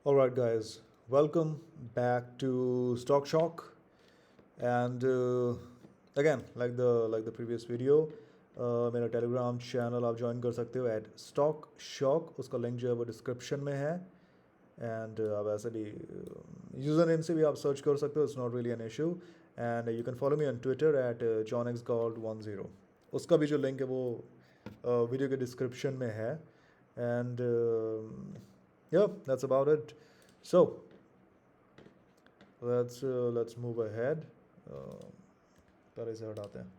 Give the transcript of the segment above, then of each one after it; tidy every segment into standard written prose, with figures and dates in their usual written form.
All right, guys, welcome back to Stock Shock. And again, like the previous video, मेरा Telegram channel आप join कर सकते हो eight stock shock. उसका link जो है वो डिस्क्रिप्शन में है. एंड आप ऐसे भी यूज़र नेम से भी आप सर्च कर सकते हो. It's not really an issue. And you can follow me on Twitter at johnxgold10. उसका भी जो लिंक है वो वीडियो के डिस्क्रिप्शन में है. And yeah, that's about it. So let's move ahead. पहले से हटाते हैं.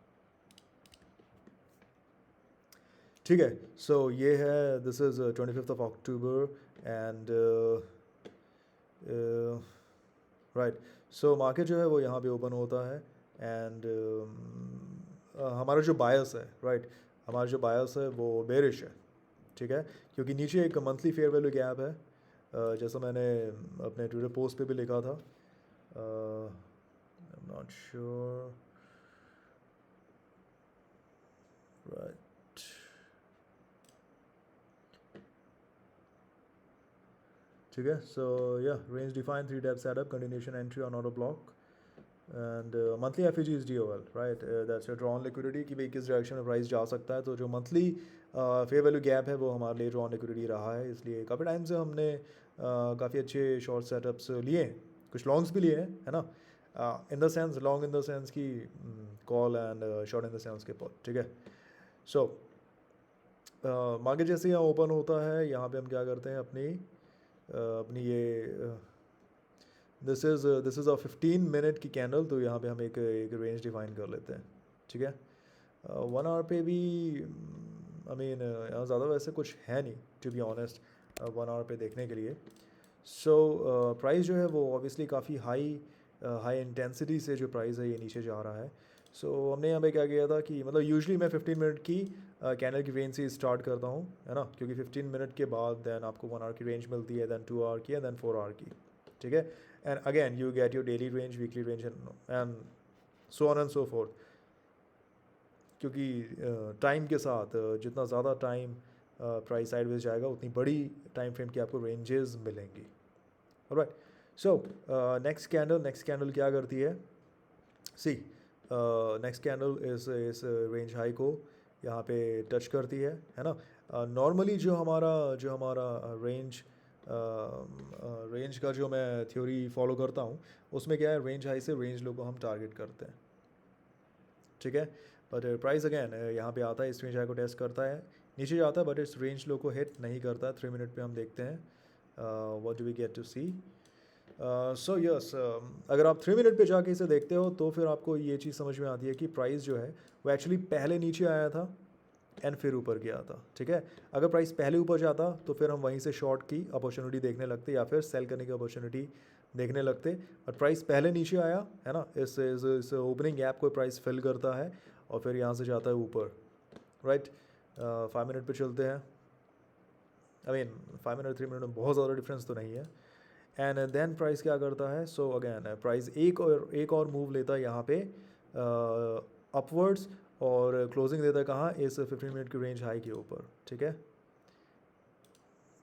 ठीक है. सो ये है, this is 25th of October and right. So market जो है वो यहाँ पे ओपन होता है. एंड हमारा जो बायस है, राइट, हमारा जो बायस है वो बेरिश है. ठीक है, क्योंकि नीचे एक मंथली फेयर वैल्यू गैप है. जैसा मैंने अपने ट्विटर पोस्ट पे भी लिखा था. I am not sure, right. ठीक है. सो या, range define 3 tap setup continuation entry on auto block and monthly FEG is DOL, right. That's your drawn liquidity कि भाई किस डायरेक्शन में प्राइस जा सकता है. तो जो मंथली फेयर वैल्यू गैप है वो हमारे लिए ड्रॉन लिक्विडिटी रहा है. इसलिए काफ़ी टाइम से हमने काफ़ी अच्छे शॉर्ट सेटअप्स लिए हैं, कुछ लॉन्ग्स भी लिए हैं, है ना. In the sense long in the sense की call and short in the sense के पुट. ठीक है. सो मार्केट जैसे यहाँ ओपन होता है, यहाँ पे हम क्या करते हैं, अपनी ये दिस इज़ अ 15 मिनट की कैंडल. तो यहाँ पे हम एक रेंज डिफाइन कर लेते हैं. ठीक है. 1 आवर पे भी आई मीन यहाँ ज़्यादा वैसे कुछ है नहीं, टू बी ऑनेस्ट, 1 आवर पे देखने के लिए. सो प्राइस जो है वो ऑब्वियसली काफ़ी हाई इंटेंसिटी से जो प्राइस है ये नीचे जा रहा है. सो हमने यहाँ पे क्या किया था कि मतलब यूजुअली मैं 15 मिनट की कैंडल की रेंज से स्टार्ट करता हूँ, है ना, क्योंकि 15 मिनट के बाद देन आपको 1 आवर की रेंज मिलती है, देन 2 आवर की, देन 4 आवर की. ठीक है. And again you get your daily range, weekly range and so on and so fourth. क्योंकि टाइम के साथ जितना ज़्यादा टाइम प्राइस साइडवेज जाएगा उतनी बड़ी टाइम फ्रेम की आपको रेंजेस मिलेंगी. ऑलराइट. सो नेक्स्ट कैंडल क्या करती है. सी, नेक्स्ट कैंडल इस रेंज हाई को यहाँ पे टच करती है ना. नॉर्मली जो हमारा रेंज का जो मैं थ्योरी फॉलो करता हूँ उसमें क्या है, रेंज हाई से रेंज लो को हम टारगेट करते हैं. ठीक है. बट प्राइस अगेन यहाँ पे आता है, इस रेंज हाई को टेस्ट करता है, नीचे जाता है, बट इस रेंज लो को हिट नहीं करता. 3 मिनट पे हम देखते हैं what do we get to see. So yes, अगर आप 3 मिनट पे जाके इसे देखते हो तो फिर आपको ये चीज़ समझ में आती है कि प्राइस जो है वो एक्चुअली पहले नीचे आया था एंड फिर ऊपर गया था. ठीक है. अगर प्राइस पहले ऊपर जाता तो फिर हम वहीं से शॉर्ट की अपॉर्चुनिटी देखने लगते या फिर सेल करने की अपॉर्चुनिटी देखने लगते. बट प्राइस पहले नीचे आया, है ना, इस ओपनिंग गैप को प्राइस फिल करता है और फिर यहाँ से जाता है ऊपर, राइट. 5 मिनट पे चलते हैं. आई मीन 5 मिनट 3 मिनट में बहुत ज़्यादा डिफरेंस तो नहीं है. एंड देन प्राइस क्या करता है. सो अगेन प्राइस एक और मूव लेता है यहाँ पे अपवर्ड्स और क्लोजिंग देता है कहाँ, इस 15 मिनट की रेंज हाई के ऊपर. ठीक है.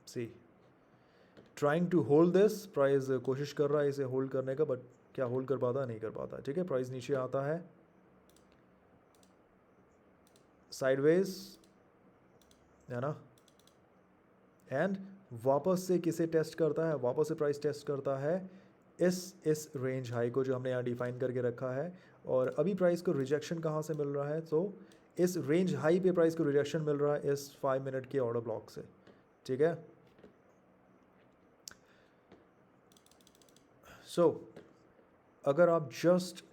See, trying to hold this, price कोशिश कर रहा है इसे होल्ड करने का, बट क्या होल्ड कर पाता, नहीं कर पाता. ठीक है. प्राइस नीचे आता है साइडवेज, है ना, एंड वापस से किसे टेस्ट करता है, वापस से प्राइस टेस्ट करता है इस रेंज हाई को जो हमने यहाँ डिफाइन करके रखा है. और अभी प्राइस को रिजेक्शन कहाँ से मिल रहा है, तो इस रेंज हाई पे प्राइस को रिजेक्शन मिल रहा है इस 5 मिनट के ऑर्डर ब्लॉक से. ठीक है. सो अगर आप जस्ट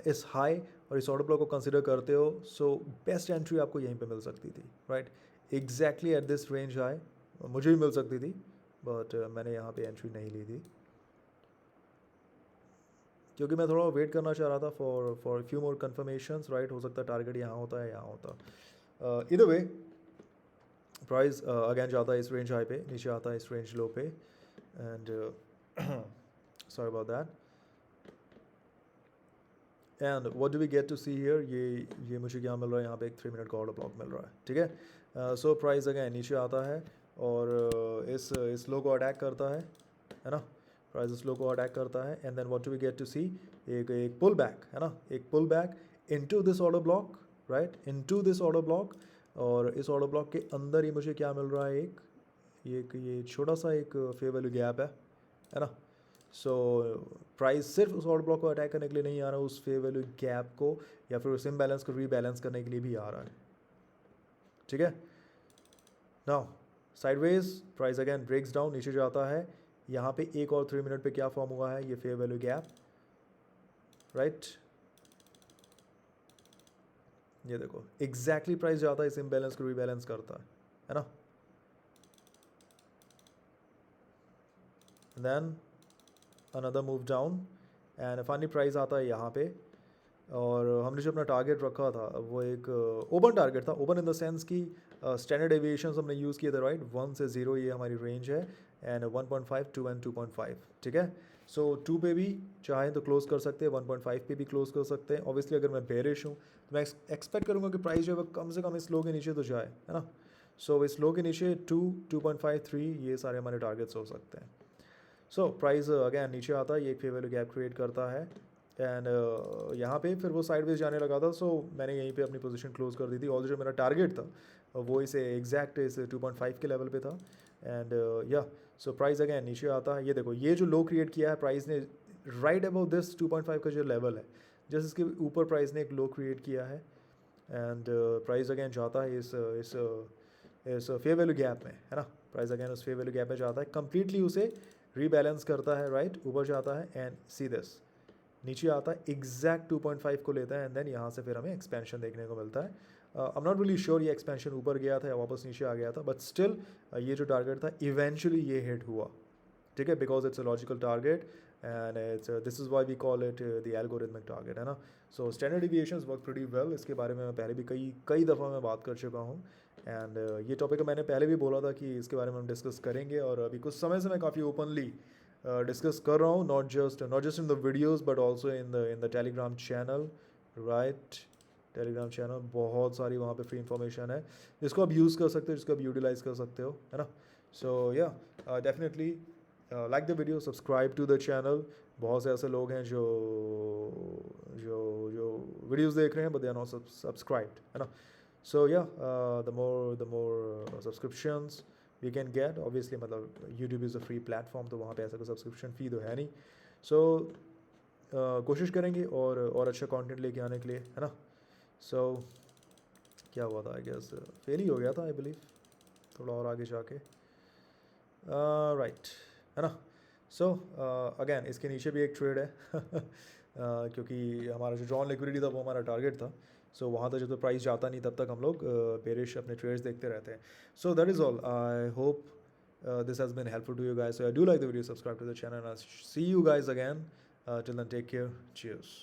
इस हाई और इस ऑर्डर ब्लॉक को कंसिडर करते हो, सो बेस्ट एंट्री आपको यहीं पे मिल सकती थी, right, exactly at this range high. मुझे भी मिल सकती थी, बट मैंने यहाँ पे एंट्री नहीं ली थी क्योंकि मैं थोड़ा वेट करना चाह रहा था for few more conformations, right. हो सकता है टारगेट यहाँ होता है, यहाँ होता. इधर वे प्राइस अगेन जाता है इस रेंज हाई पे, नीचे आता है इस रेंज लो पे, and sorry about that. And what do we get to see here, ये मुझे क्या मिल रहा है, यहाँ पे एक 3 मिनट का ऑर्डर ब्लॉक मिल रहा है. ठीक है. सो प्राइस अगेन नीचे आता है और इस लो को अटैक करता है ना, प्राइस इस लो को अटैक करता है, and then what do we get to see, एक पुल बैक है ना, एक pull back into this order block, right, into this order block, और इस ऑर्डर ब्लॉक के अंदर ही मुझे क्या मिल रहा है, ये छोटा सा एक फेयर वैल्यू गैप है ना। सो प्राइस सिर्फ उस ऑर्डर ब्लॉक को अटैक करने के लिए नहीं आ रहा, उस फेयर वैल्यू गैप को या फिर उस इम्बैलेंस को रीबैलेंस करने के लिए भी आ रहा है, ठीक है। Now sideways price again breaks down, नीचे जाता है, यहाँ पे एक और 3 मिनट पे क्या फॉर्म हुआ है, ये फेयर वैल्यू गैप, राइट, ये देखो एग्जैक्टली प्राइस जाता है इस इम्बैलेंस को रीबैलेंस करता है ना। Then another move down and finally price आता है यहाँ पे, और हमने जो अपना टारगेट रखा था वो एक ओपन टारगेट था, ओपन इन द सेंस कि स्टैंडर्ड एविएशंस हमने यूज़ किए थे, राइट, 1 से 0 ये हमारी रेंज है, एंड 1.5 2 एंड 2.5, ठीक है। सो 2 पे भी चाहें तो क्लोज कर सकते हैं, 1.5 पे भी क्लोज कर सकते हैं। ऑब्वियसली अगर मैं बेरिश हूँ तो मैं एक्सपेक्ट करूँगा कि प्राइस जो है वो कम से कम इस लो के नीचे तो जाए, है ना। सो इस लो के नीचे 2 2.5 3 ये सारे हमारे टारगेट्स हो सकते हैं। सो प्राइस अगेन नीचे आता है, ये एक फेयर वैल्यू गैप क्रिएट करता है, एंड यहाँ पे फिर वो साइडवेज जाने लगा था, सो मैंने यहीं पे अपनी पोजीशन क्लोज कर दी थी। ऑलरेडी जो मेरा टारगेट था वो इसे एग्जैक्ट इस 2.5 के लेवल पे था, एंड या सो प्राइस अगेन नीचे आता है। ये देखो ये जो लो क्रिएट किया है प्राइस ने राइट अबाउट दिस 2.5 का जो लेवल है, जस्ट इसके ऊपर प्राइस ने एक लो क्रिएट किया है, एंड प्राइस अगेन जाता है इस फेयर वैल्यू गैप में, है ना। प्राइस अगेन उस फेयर वैल्यू गैप में जाता है, कंप्लीटली उसे रीबैलेंस करता है, राइट, ऊपर जाता है एंड सी दिस नीचे आता है, एग्जैक्ट 2.5 को लेता है, एंड देन यहाँ से फिर हमें एक्सपेंशन देखने को मिलता है। I am not really sure ये एक्सपेंशन ऊपर गया था या वापस नीचे आ गया था, बट स्टिल ये जो टारगेट था इवेंचुअली ये हिट हुआ, ठीक है, because it's a logical target, and it's this is why we call it the algorithmic target, है ना। So standard deviations work pretty well, इसके बारे में मैं पहले भी कई दफ़ा मैं बात कर चुका हूँ, एंड ये टॉपिक मैंने पहले भी बोला था कि इसके बारे में हम डिस्कस करेंगे, और अभी कुछ समय से मैं काफ़ी ओपनली डिस्कस कर रहा हूँ, not just in the videos but also in the Telegram channel, right. Telegram channel बहुत सारी वहाँ पे फ्री इन्फॉर्मेशन है जिसको आप यूज़ कर सकते हो, जिसको आप यूटिलाइज़ कर सकते हो, है ना। सो या definitely like the video, subscribe to the channel. बहुत से ऐसे लोग हैं जो जो जो वीडियोस देख रहे हैं but they are not subscribed, है ना। So yeah the more subscriptions we can get, obviously मतलब YouTube is a free platform, तो वहाँ पे ऐसा कोई सब्सक्रिप्शन फ़ी तो है नहीं। सो कोशिश करेंगे और अच्छा कंटेंट लेके आने के लिए, है ना। सो क्या हुआ था, आई गेस फेल ही हो गया था आई बिलीव, थोड़ा और आगे जाके, राइट, है ना। सो अगेन इसके नीचे भी एक ट्रेड है क्योंकि हमारा जो ड्रॉन लिक्विडिटी था वो हमारा टारगेट था, सो वहाँ तक जब तक प्राइस जाता नहीं तब तक हम लोग बेरिश अपने ट्रेड्स देखते रहते हैं। So that is all, I hope this has been helpful to you guys. So I do like the video, subscribe to the channel, and I'll see you guys again. Till then, take care. Cheers.